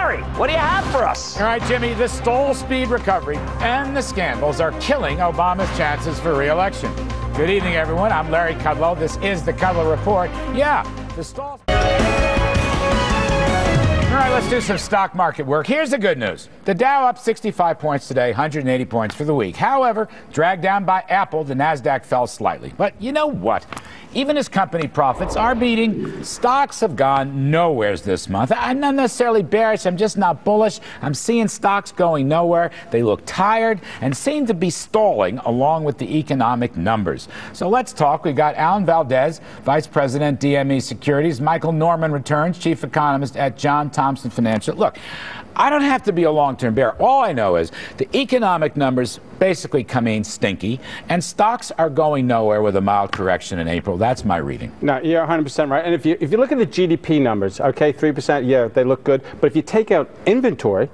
Larry, what do you have for us? All right, Jimmy, the stall speed recovery and the scandals are killing Obama's chances for re-election. Good evening, everyone. I'm Larry Kudlow. This is the Kudlow Report. Yeah, the stall... All right, let's do some stock market work. Here's the good news. The Dow up 65 points today, 180 points for the week. However, dragged down by Apple, the Nasdaq fell slightly. But you know what? Even as company profits are beating, stocks have gone nowheres this month. I'm not necessarily bearish. I'm just not bullish. I'm seeing stocks going nowhere. They look tired and seem to be stalling along with the economic numbers. So let's talk. We've got Alan Valdez, Vice President, DME Securities. Michael Norman returns, Chief Economist at John Thompson Financial. Look, I don't have to be a long-term bear. All I know is the economic numbers basically come in stinky, and stocks are going nowhere with a mild correction in April. That's my reading. No, you're 100% right. And if you look at the GDP numbers, okay, 3%, yeah, they look good. But if you take out inventory,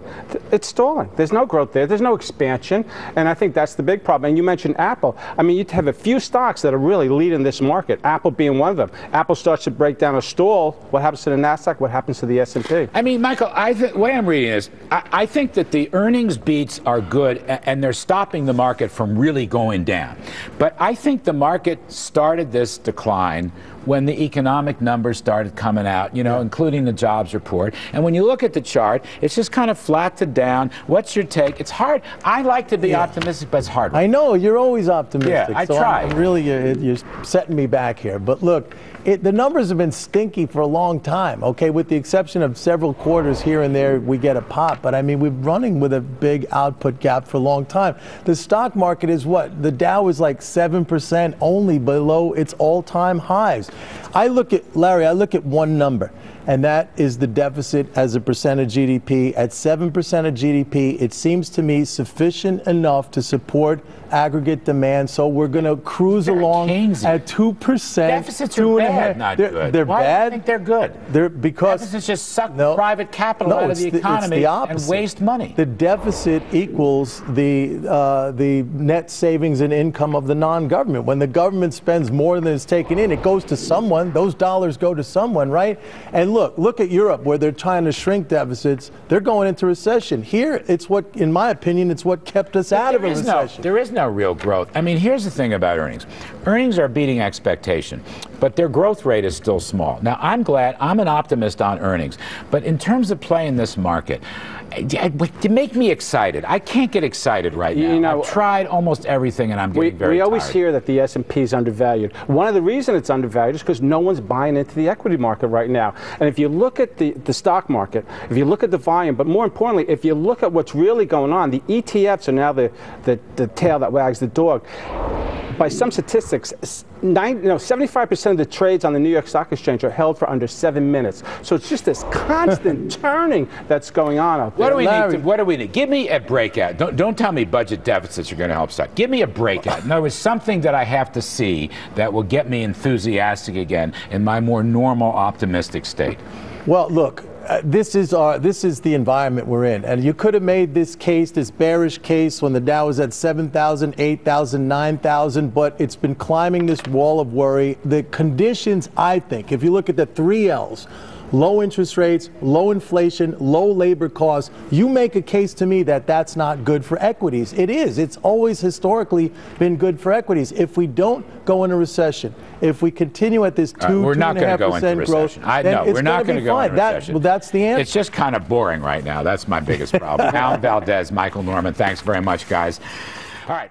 it's stalling. There's no growth there. There's no expansion. And I think that's the big problem. And you mentioned Apple. I mean, you have a few stocks that are really leading this market, Apple being one of them. Apple starts to break down a stall. What happens to the Nasdaq? What happens to the S&P? I mean, Michael, the way I'm reading is, I think that the earnings beats are good, and they're stopping the market from really going down. But I think the market started this decline when the economic numbers started coming out, you know, including the jobs report. And when you look at the chart, it's just kind of flat to down. What's your take? It's hard. I like to be optimistic, but it's hard. I know, you're always optimistic. Yeah, I try. Really, you're setting me back here. But look, the numbers have been stinky for a long time, okay? With the exception of several quarters here and there, we get a pop. But, I mean, we've been running with a big output gap for a long time. The stock market is what? The Dow is like 7% only below its all-time highs. Larry, I look at one number, and that is the deficit as a percent of GDP. At 7% of GDP, it seems to me sufficient enough to support aggregate demand. So we're going to cruise along at 2%. Deficits are bad, not good. They're Why bad. Do you think they're good? Because deficits just suck private capital out of the economy and waste money. The deficit equals the net savings and income of the non-government. When the government spends more than is taken in, it goes to someone. Those dollars go to someone, right? And look at Europe, where they're trying to shrink deficits. They're going into recession. Here, it's what, in my opinion, it's what kept us out of a recession. There is no real growth. I mean, here's the thing about earnings. Earnings are beating expectation, but their growth rate is still small. Now, I'm glad, I'm an optimist on earnings, but in terms of playing this market, to make me excited, I can't get excited right now. You know, I've tried almost everything, and I'm getting very tired. We always hear that the S&P is undervalued. One of the reasons it's undervalued is because no one's buying into the equity market right now. And if you look at the stock market, if you look at the volume, but more importantly, if you look at what's really going on, the ETFs are now the tail that wags the dog. By some statistics, 75% of the trades on the New York Stock Exchange are held for under 7 minutes. So it's just this constant turning that's going on out there. What do we need? Give me a breakout. Don't tell me budget deficits are going to help stock. Give me a breakout. In other words, something that I have to see that will get me enthusiastic again in my more normal, optimistic state. Well, look. This is the environment we're in. And you could have made this case, this bearish case, when the Dow was at 7,000, 8,000, 9,000, but it's been climbing this wall of worry. The conditions, I think, if you look at the 3 L's, low interest rates, low inflation, low labor costs, you make a case to me that that's not good for equities. It is. It's always historically been good for equities. If we don't go into recession, if we continue at this 2.5% growth, then we're not going to go into recession. Well, that's the answer. It's just kind of boring right now. That's my biggest problem. Alan Valdez, Michael Norman, thanks very much, guys. All right.